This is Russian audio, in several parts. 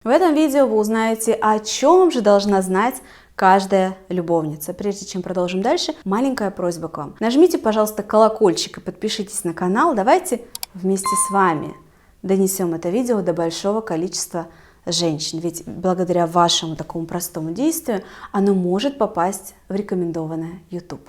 В этом видео вы узнаете, о чем же должна знать каждая любовница. Прежде чем продолжим дальше, маленькая просьба к вам. Нажмите, пожалуйста, колокольчик и подпишитесь на канал. Давайте вместе с вами донесем это видео до большого количества женщин. Ведь благодаря вашему такому простому действию оно может попасть в рекомендованное YouTube.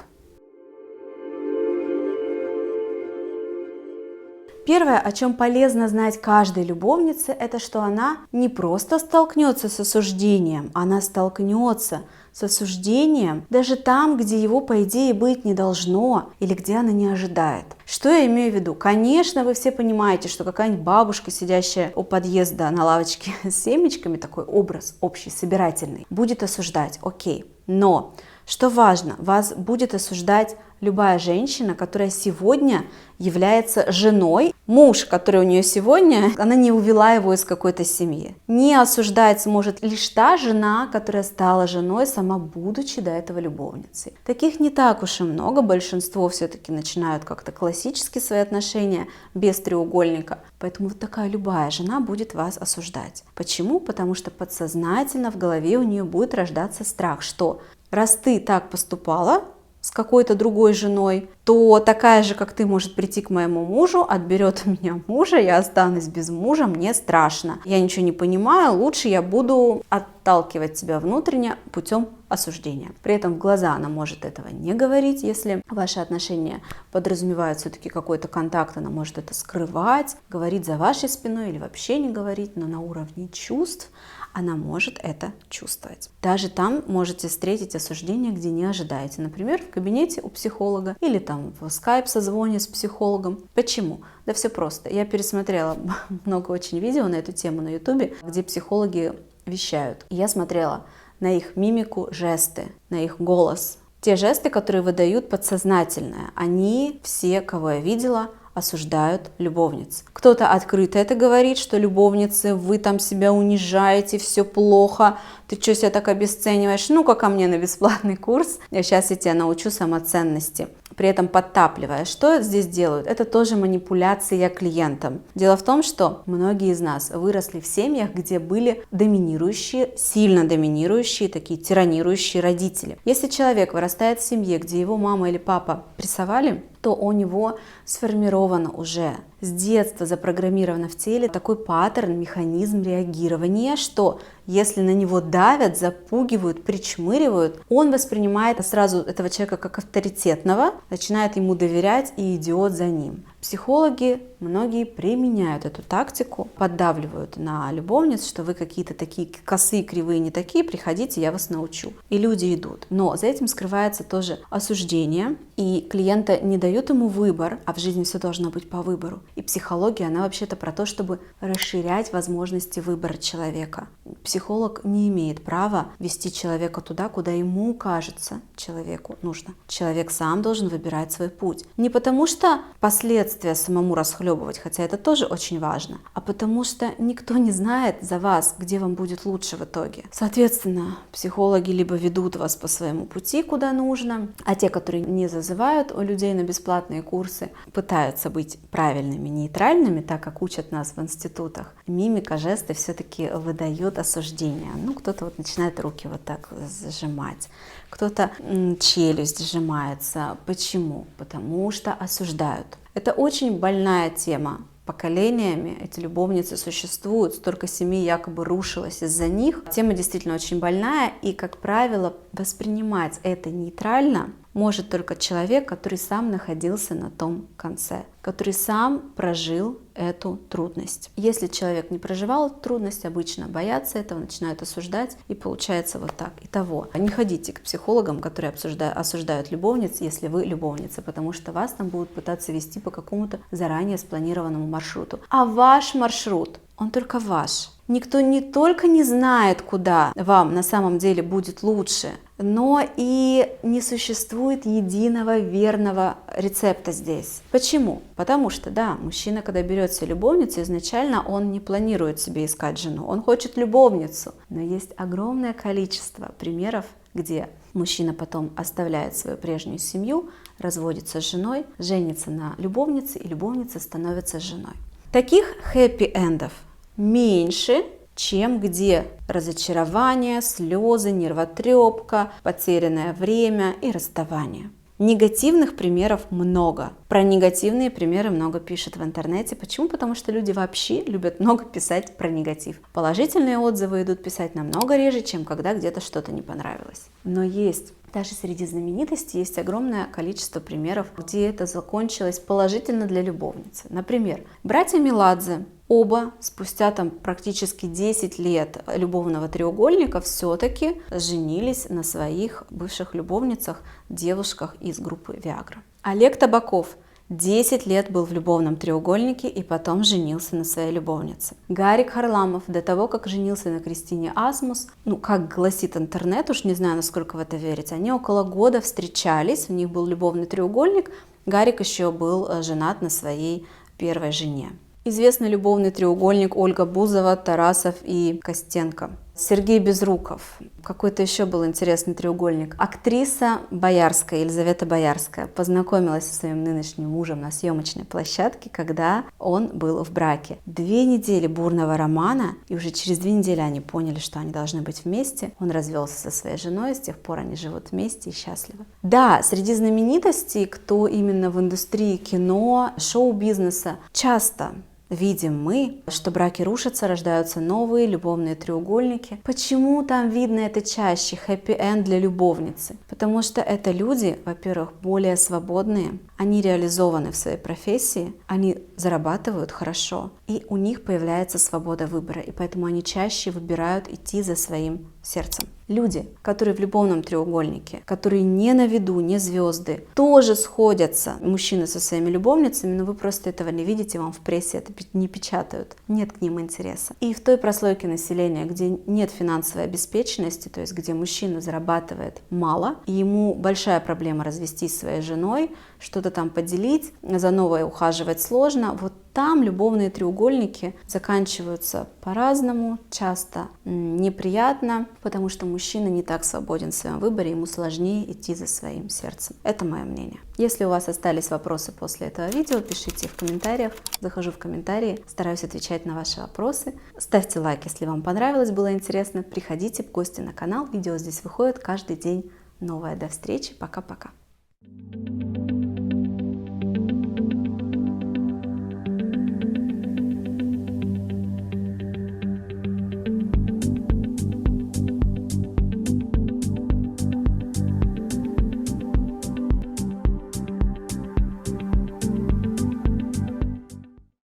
Первое, о чем полезно знать каждой любовнице, это что она не просто столкнется с осуждением, она столкнется с осуждением даже там, где его, по идее, быть не должно или где она не ожидает. Что я имею в виду? Конечно, вы все понимаете, что какая-нибудь бабушка, сидящая у подъезда на лавочке с семечками, такой образ общий, собирательный, будет осуждать, окей. Но, что важно, вас будет осуждать любая женщина, которая сегодня является женой. Муж, который у нее сегодня, она не увела его из какой-то семьи. Не осуждать сможет лишь та жена, которая стала женой, сама будучи до этого любовницей. Таких не так уж и много, большинство все-таки начинают как-то классические свои отношения без треугольника. Поэтому вот такая любая жена будет вас осуждать. Почему? Потому что подсознательно в голове у нее будет рождаться страх, что раз ты так поступала с какой-то другой женой, то такая же, как ты, может прийти к моему мужу, отберет у меня мужа, я останусь без мужа, мне страшно. Я ничего не понимаю, лучше я буду отталкивать тебя внутренне путем осуждения. При этом в глаза она может этого не говорить, если ваши отношения подразумевают все-таки какой-то контакт, она может это скрывать, говорить за вашей спиной или вообще не говорить, но на уровне чувств она может это чувствовать. Даже там можете встретить осуждение, где не ожидаете. Например, в кабинете у психолога или там в скайп-созвоне с психологом. Почему? Да все просто. Я пересмотрела много очень видео на эту тему на ютубе, где психологи вещают. И я смотрела на их мимику, жесты, на их голос. Те жесты, которые выдают подсознательное, они все, кого я видела, осуждают любовниц. Кто-то открыто это говорит, что любовницы, вы там себя унижаете, все плохо, ты что себя так обесцениваешь? Ну-ка ко мне на бесплатный курс, сейчас я тебя научу самоценности. При этом подтапливая. Что здесь делают? Это тоже манипуляция клиентом. Дело в том, что многие из нас выросли в семьях, где были доминирующие, сильно доминирующие, такие тиранирующие родители. Если человек вырастает в семье, где его мама или папа прессовали, то у него сформировано уже с детства, запрограммировано в теле такой паттерн, механизм реагирования, что если на него давят, запугивают, причмыривают, он воспринимает сразу этого человека как авторитетного, начинает ему доверять и идет за ним. Психологи, многие применяют эту тактику, поддавливают на любовниц, что вы какие-то такие косые, кривые, не такие, приходите, я вас научу. И люди идут. Но за этим скрывается тоже осуждение, и клиента не дают ему выбор, а в жизни все должно быть по выбору. И психология, она вообще-то про то, чтобы расширять возможности выбора человека. Психолог не имеет права вести человека туда, куда ему кажется человеку нужно. Человек сам должен выбирать свой путь. Не потому что последствия самому расхлебывать, хотя это тоже очень важно, а потому что никто не знает за вас, где вам будет лучше в итоге. Соответственно, психологи либо ведут вас по своему пути, куда нужно, а те, которые не зазывают у людей на бесплатные курсы, пытаются быть правильными, нейтральными, так как учат нас в институтах. Мимика, жесты все-таки выдают осуждение. Ну, кто-то вот начинает руки вот так зажимать, кто-то челюсть сжимается. Почему? Потому что осуждают. Это очень больная тема. Поколениями эти любовницы существуют, столько семей якобы рушилось из-за них. Тема действительно очень больная, и, как правило, воспринимать это нейтрально может только человек, который сам находился на том конце, который сам прожил эту трудность. Если человек не проживал эту трудность, обычно боятся этого, начинают осуждать, и получается вот так. Итого, не ходите к психологам, которые осуждают любовниц, если вы любовница, потому что вас там будут пытаться вести по какому-то заранее спланированному маршруту. А ваш маршрут, он только ваш. Никто не только не знает, куда вам на самом деле будет лучше, но и не существует единого верного рецепта здесь. Почему? Потому что, да, мужчина, когда берет себе любовницу, изначально он не планирует себе искать жену, он хочет любовницу. Но есть огромное количество примеров, где мужчина потом оставляет свою прежнюю семью, разводится с женой, женится на любовнице, и любовница становится женой. Таких хэппи-эндов меньше, чем где разочарование, слезы, нервотрепка, потерянное время и расставание. Негативных примеров много. Про негативные примеры много пишут в интернете. Почему? Потому что люди вообще любят много писать про негатив. Положительные отзывы идут писать намного реже, чем когда где-то что-то не понравилось. Но есть, даже среди знаменитостей, есть огромное количество примеров, где это закончилось положительно для любовницы. Например, братья Меладзе. Оба спустя практически 10 лет любовного треугольника все-таки женились на своих бывших любовницах, девушках из группы Viagra. Олег Табаков 10 лет был в любовном треугольнике и потом женился на своей любовнице. Гарик Харламов до того, как женился на Кристине Асмус, как гласит интернет, уж не знаю, насколько в это верить, они около года встречались, у них был любовный треугольник, Гарик еще был женат на своей первой жене. Известный любовный треугольник Ольга Бузова, Тарасов и Костенко. Сергей Безруков. Какой-то еще был интересный треугольник. Актриса Боярская, Елизавета Боярская, познакомилась со своим нынешним мужем на съемочной площадке, когда он был в браке. 2 недели бурного романа, и уже через 2 недели они поняли, что они должны быть вместе. Он развелся со своей женой, с тех пор они живут вместе и счастливы. Да, среди знаменитостей, кто именно в индустрии кино, шоу-бизнеса, часто видим мы, что браки рушатся, рождаются новые любовные треугольники. Почему там видно это чаще, хэппи-энд для любовницы? Потому что это люди, во-первых, более свободные, они реализованы в своей профессии, они зарабатывают хорошо, и у них появляется свобода выбора, и поэтому они чаще выбирают идти за своим сердцем. Люди, которые в любовном треугольнике, которые не на виду, не звезды, тоже сходятся, мужчины со своими любовницами, но вы просто этого не видите, вам в прессе это не печатают, нет к ним интереса. И в той прослойке населения, где нет финансовой обеспеченности, то есть где мужчина зарабатывает мало, и ему большая проблема развестись со своей женой, что-то там поделить, за новое ухаживать сложно, вот там любовные треугольники заканчиваются по-разному, часто неприятно, потому что мужчина не так свободен в своем выборе, ему сложнее идти за своим сердцем. Это мое мнение. Если у вас остались вопросы после этого видео, пишите в комментариях. Захожу в комментарии, стараюсь отвечать на ваши вопросы. Ставьте лайк, если вам понравилось, было интересно. Приходите в гости на канал, видео здесь выходит каждый день новое. До встречи, пока-пока.